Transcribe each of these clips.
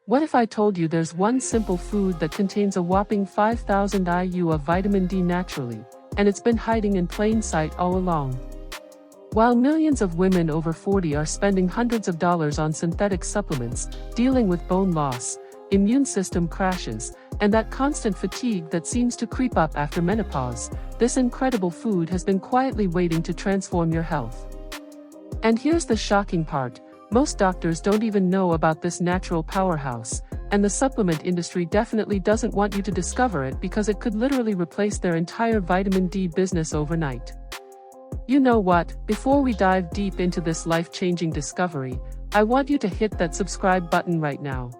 What if I told you there's one simple food that contains a whopping 5,000 IU of vitamin D naturally, and it's been hiding in plain sight all along? While millions of women over 40 are spending hundreds of dollars on synthetic supplements, dealing with bone loss, immune system crashes, and that constant fatigue that seems to creep up after menopause, this incredible food has been quietly waiting to transform your health. And here's the shocking part. Most doctors don't even know about this natural powerhouse, and the supplement industry definitely doesn't want you to discover it because it could literally replace their entire vitamin D business overnight. You know what? Before we dive deep into this life-changing discovery, I want you to hit that subscribe button right now.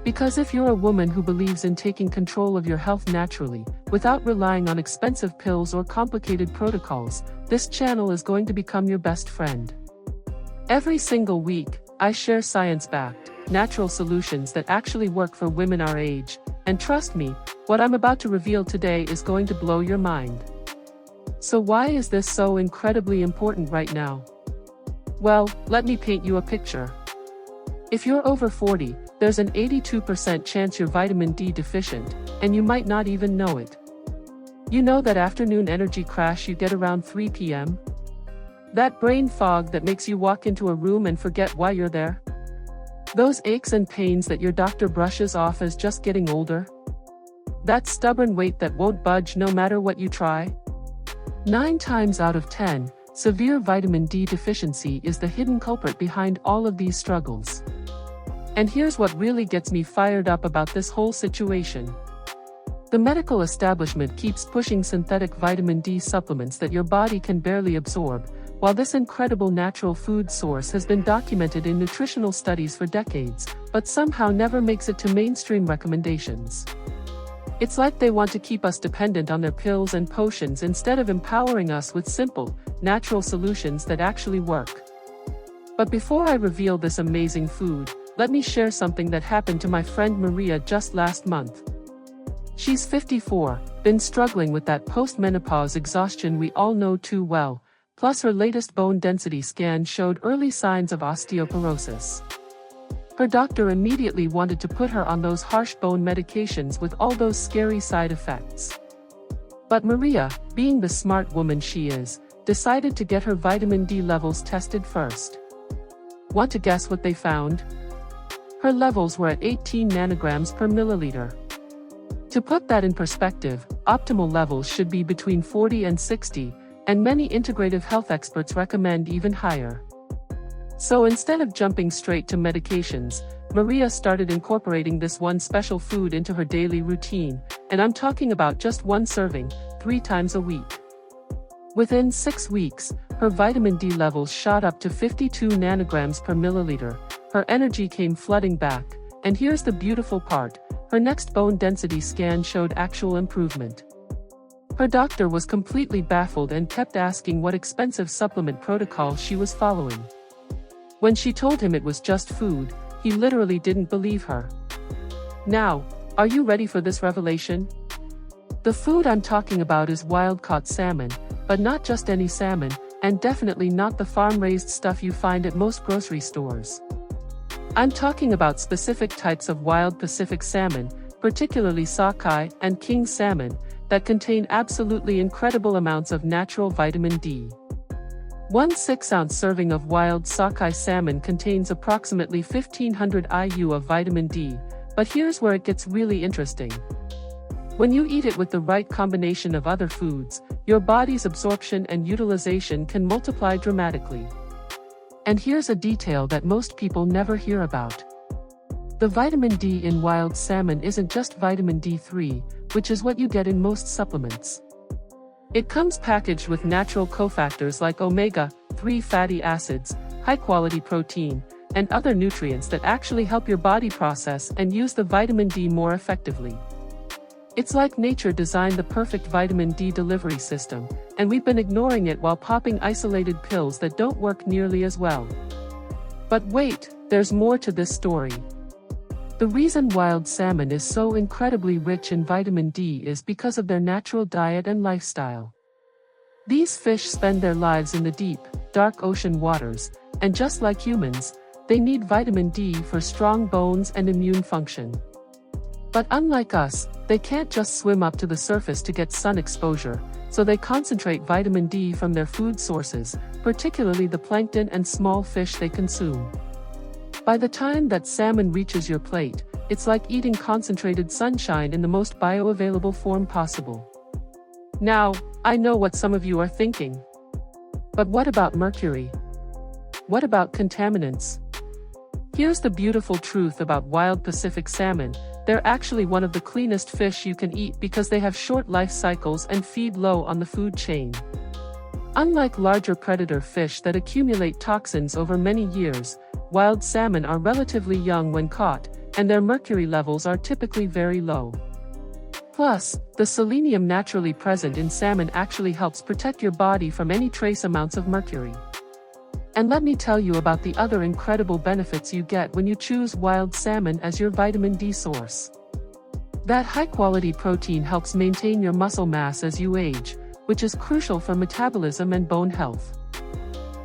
Because if you're a woman who believes in taking control of your health naturally, without relying on expensive pills or complicated protocols, this channel is going to become your best friend. Every single week, I share science-backed, natural solutions that actually work for women our age, and trust me, what I'm about to reveal today is going to blow your mind. So why is this so incredibly important right now? Well, let me paint you a picture. If you're over 40, there's an 82% chance you're vitamin D deficient, and you might not even know it. You know that afternoon energy crash you get around 3 p.m.? That brain fog that makes you walk into a room and forget why you're there? Those aches and pains that your doctor brushes off as just getting older? That stubborn weight that won't budge no matter what you try? 9 times out of 10, severe vitamin D deficiency is the hidden culprit behind all of these struggles. And here's what really gets me fired up about this whole situation. The medical establishment keeps pushing synthetic vitamin D supplements that your body can barely absorb, while this incredible natural food source has been documented in nutritional studies for decades, but somehow never makes it to mainstream recommendations. It's like they want to keep us dependent on their pills and potions instead of empowering us with simple, natural solutions that actually work. But before I reveal this amazing food, let me share something that happened to my friend Maria just last month. She's 54, been struggling with that post-menopause exhaustion we all know too well, plus her latest bone density scan showed early signs of osteoporosis. Her doctor immediately wanted to put her on those harsh bone medications with all those scary side effects. But Maria, being the smart woman she is, decided to get her vitamin D levels tested first. Want to guess what they found? Her levels were at 18 nanograms per milliliter. To put that in perspective, optimal levels should be between 40 and 60, and many integrative health experts recommend even higher. So instead of jumping straight to medications, Maria started incorporating this one special food into her daily routine, and I'm talking about just one serving, 3 times a week. Within 6 weeks, her vitamin D levels shot up to 52 nanograms per milliliter, her energy came flooding back, and here's the beautiful part, her next bone density scan showed actual improvement. Her doctor was completely baffled and kept asking what expensive supplement protocol she was following. When she told him it was just food, he literally didn't believe her. Now, are you ready for this revelation? The food I'm talking about is wild-caught salmon, but not just any salmon, and definitely not the farm-raised stuff you find at most grocery stores. I'm talking about specific types of wild Pacific salmon, particularly sockeye and king salmon, that contain absolutely incredible amounts of natural vitamin D. One 6-ounce serving of wild sockeye salmon contains approximately 1,500 IU of vitamin D, but here's where it gets really interesting. When you eat it with the right combination of other foods, your body's absorption and utilization can multiply dramatically. And here's a detail that most people never hear about. The vitamin D in wild salmon isn't just vitamin D3, which is what you get in most supplements. It comes packaged with natural cofactors like omega-3 fatty acids, high-quality protein, and other nutrients that actually help your body process and use the vitamin D more effectively. It's like nature designed the perfect vitamin D delivery system, and we've been ignoring it while popping isolated pills that don't work nearly as well. But wait, there's more to this story. The reason wild salmon is so incredibly rich in vitamin D is because of their natural diet and lifestyle. These fish spend their lives in the deep, dark ocean waters, and just like humans, They need vitamin D for strong bones and immune function. But unlike us, they can't just swim up to the surface to get sun exposure, so they concentrate vitamin D from their food sources, particularly the plankton and small fish they consume. By the time that salmon reaches your plate, it's like eating concentrated sunshine in the most bioavailable form possible. Now, I know what some of you are thinking. But what about mercury? What about contaminants? Here's the beautiful truth about wild Pacific salmon: they're actually one of the cleanest fish you can eat because they have short life cycles and feed low on the food chain. Unlike larger predator fish that accumulate toxins over many years, wild salmon are relatively young when caught, and their mercury levels are typically very low. Plus, the selenium naturally present in salmon actually helps protect your body from any trace amounts of mercury. And let me tell you about the other incredible benefits you get when you choose wild salmon as your vitamin D source. That high-quality protein helps maintain your muscle mass as you age, which is crucial for metabolism and bone health.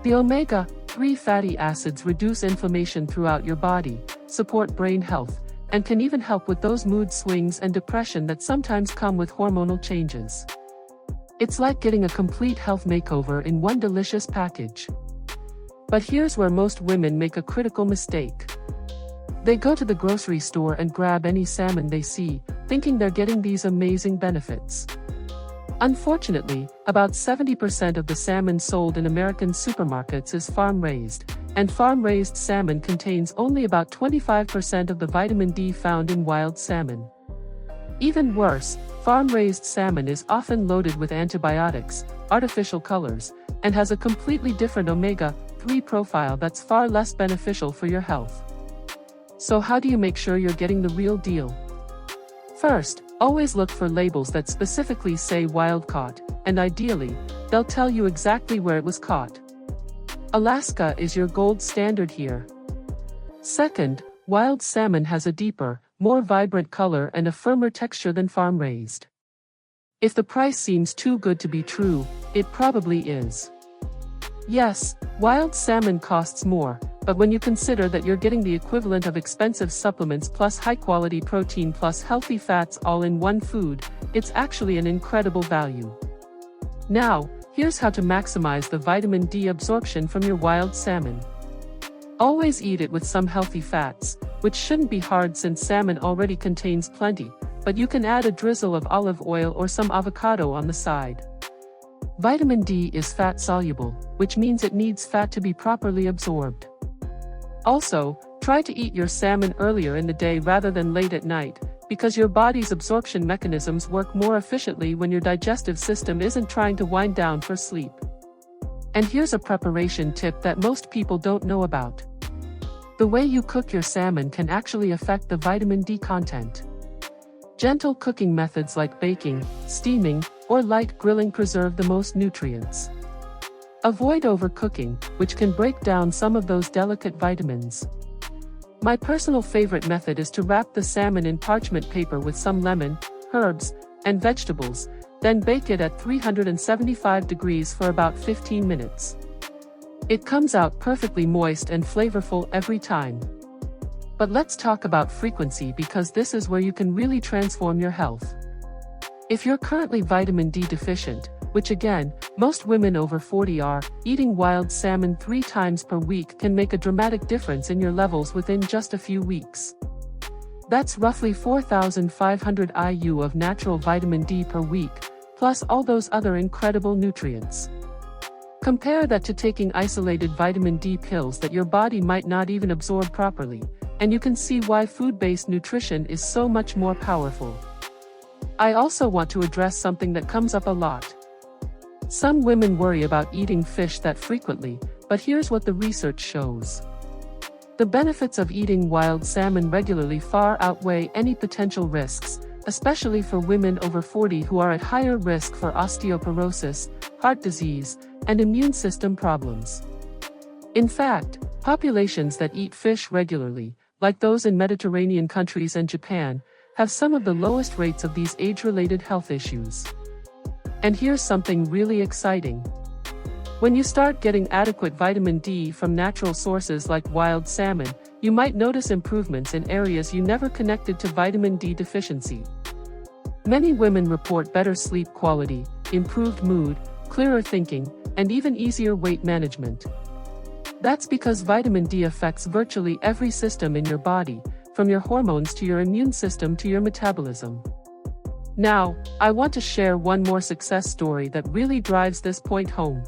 The omega-3 fatty acids reduce inflammation throughout your body, support brain health, and can even help with those mood swings and depression that sometimes come with hormonal changes. It's like getting a complete health makeover in one delicious package. But here's where most women make a critical mistake. They go to the grocery store and grab any salmon they see, thinking they're getting these amazing benefits. Unfortunately, about 70% of the salmon sold in American supermarkets is farm-raised, and farm-raised salmon contains only about 25% of the vitamin D found in wild salmon. Even worse, farm-raised salmon is often loaded with antibiotics, artificial colors, and has a completely different omega-3 profile that's far less beneficial for your health. So how do you make sure you're getting the real deal? First, always look for labels that specifically say wild caught, and ideally, they'll tell you exactly where it was caught. Alaska is your gold standard here. Second, wild salmon has a deeper, more vibrant color and a firmer texture than farm-raised. If the price seems too good to be true, it probably is. Yes, wild salmon costs more, but when you consider that you're getting the equivalent of expensive supplements plus high-quality protein plus healthy fats all in one food, it's actually an incredible value. Now, here's how to maximize the vitamin D absorption from your wild salmon. Always eat it with some healthy fats, which shouldn't be hard since salmon already contains plenty, but you can add a drizzle of olive oil or some avocado on the side. Vitamin D is fat-soluble, which means it needs fat to be properly absorbed. Also, try to eat your salmon earlier in the day rather than late at night, because your body's absorption mechanisms work more efficiently when your digestive system isn't trying to wind down for sleep. And here's a preparation tip that most people don't know about. The way you cook your salmon can actually affect the vitamin D content. Gentle cooking methods like baking, steaming, or light grilling preserve the most nutrients. Avoid overcooking, which can break down some of those delicate vitamins. My personal favorite method is to wrap the salmon in parchment paper with some lemon, herbs, and vegetables, then bake it at 375 degrees for about 15 minutes. It comes out perfectly moist and flavorful every time. But let's talk about frequency because this is where you can really transform your health. If you're currently vitamin D deficient, which again, most women over 40 are, eating wild salmon 3 times per week can make a dramatic difference in your levels within just a few weeks. That's roughly 4,500 IU of natural vitamin D per week, plus all those other incredible nutrients. Compare that to taking isolated vitamin D pills that your body might not even absorb properly, and you can see why food-based nutrition is so much more powerful. I also want to address something that comes up a lot. Some women worry about eating fish that frequently, but here's what the research shows. The benefits of eating wild salmon regularly far outweigh any potential risks, especially for women over 40 who are at higher risk for osteoporosis, heart disease, and immune system problems. In fact, populations that eat fish regularly, like those in Mediterranean countries and Japan, have some of the lowest rates of these age-related health issues. And here's something really exciting. When you start getting adequate vitamin D from natural sources like wild salmon, you might notice improvements in areas you never connected to vitamin D deficiency. Many women report better sleep quality, improved mood, clearer thinking, and even easier weight management. That's because vitamin D affects virtually every system in your body, from your hormones to your immune system to your metabolism. Now, I want to share one more success story that really drives this point home.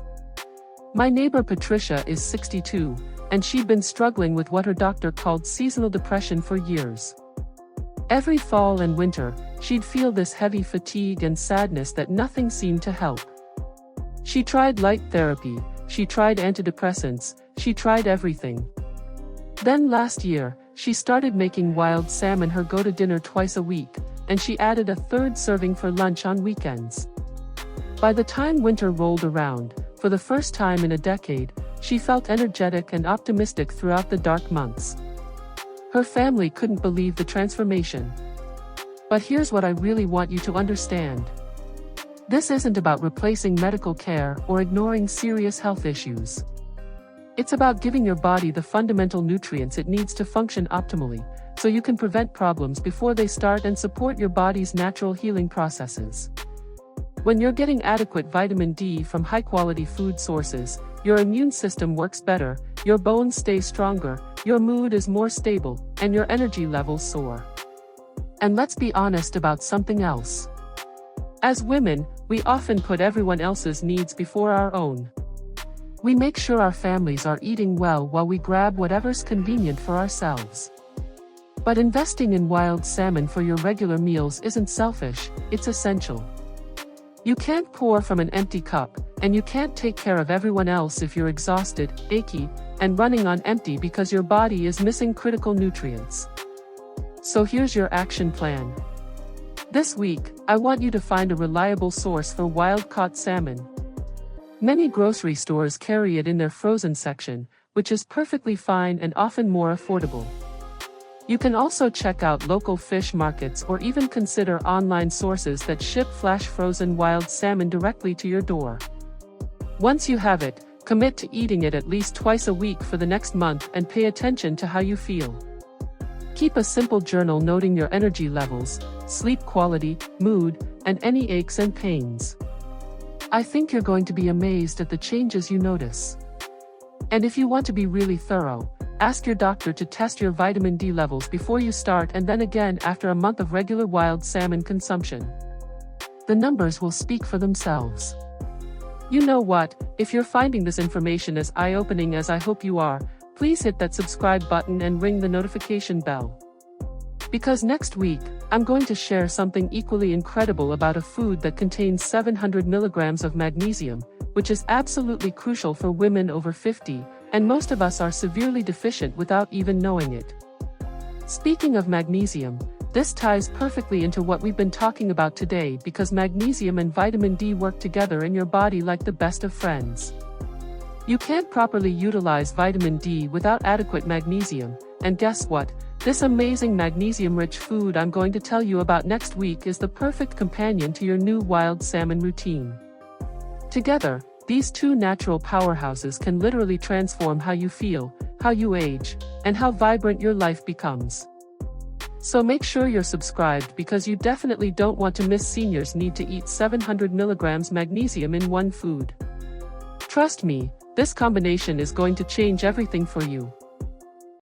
My neighbor Patricia is 62, and she'd been struggling with what her doctor called seasonal depression for years. Every fall and winter, she'd feel this heavy fatigue and sadness that nothing seemed to help. She tried light therapy, she tried antidepressants, she tried everything. Then last year, she started making wild salmon her go-to dinner twice a week, and she added a third serving for lunch on weekends. By the time winter rolled around, for the first time in a decade, she felt energetic and optimistic throughout the dark months. Her family couldn't believe the transformation. But here's what I really want you to understand. This isn't about replacing medical care or ignoring serious health issues. It's about giving your body the fundamental nutrients it needs to function optimally, so you can prevent problems before they start and support your body's natural healing processes. When you're getting adequate vitamin D from high-quality food sources, your immune system works better, your bones stay stronger, your mood is more stable, and your energy levels soar. And let's be honest about something else. As women, we often put everyone else's needs before our own. We make sure our families are eating well while we grab whatever's convenient for ourselves. But investing in wild salmon for your regular meals isn't selfish, it's essential. You can't pour from an empty cup, and you can't take care of everyone else if you're exhausted, achy, and running on empty because your body is missing critical nutrients. So here's your action plan. This week, I want you to find a reliable source for wild-caught salmon. Many grocery stores carry it in their frozen section, which is perfectly fine and often more affordable. You can also check out local fish markets or even consider online sources that ship flash frozen wild salmon directly to your door. Once you have it, commit to eating it at least twice a week for the next month and pay attention to how you feel. Keep a simple journal noting your energy levels, sleep quality, mood, and any aches and pains. I think you're going to be amazed at the changes you notice. And if you want to be really thorough, ask your doctor to test your vitamin D levels before you start and then again after a month of regular wild salmon consumption. The numbers will speak for themselves. You know what, if you're finding this information as eye-opening as I hope you are, please hit that subscribe button and ring the notification bell. Because next week, I'm going to share something equally incredible about a food that contains 700 milligrams of magnesium, which is absolutely crucial for women over 50, and most of us are severely deficient without even knowing it. Speaking of magnesium, this ties perfectly into what we've been talking about today because magnesium and vitamin D work together in your body like the best of friends. You can't properly utilize vitamin D without adequate magnesium, and guess what? This amazing magnesium-rich food I'm going to tell you about next week is the perfect companion to your new wild salmon routine. Together, these two natural powerhouses can literally transform how you feel, how you age, and how vibrant your life becomes. So make sure you're subscribed because you definitely don't want to miss seniors need to eat 700 milligrams magnesium in one food. Trust me, this combination is going to change everything for you.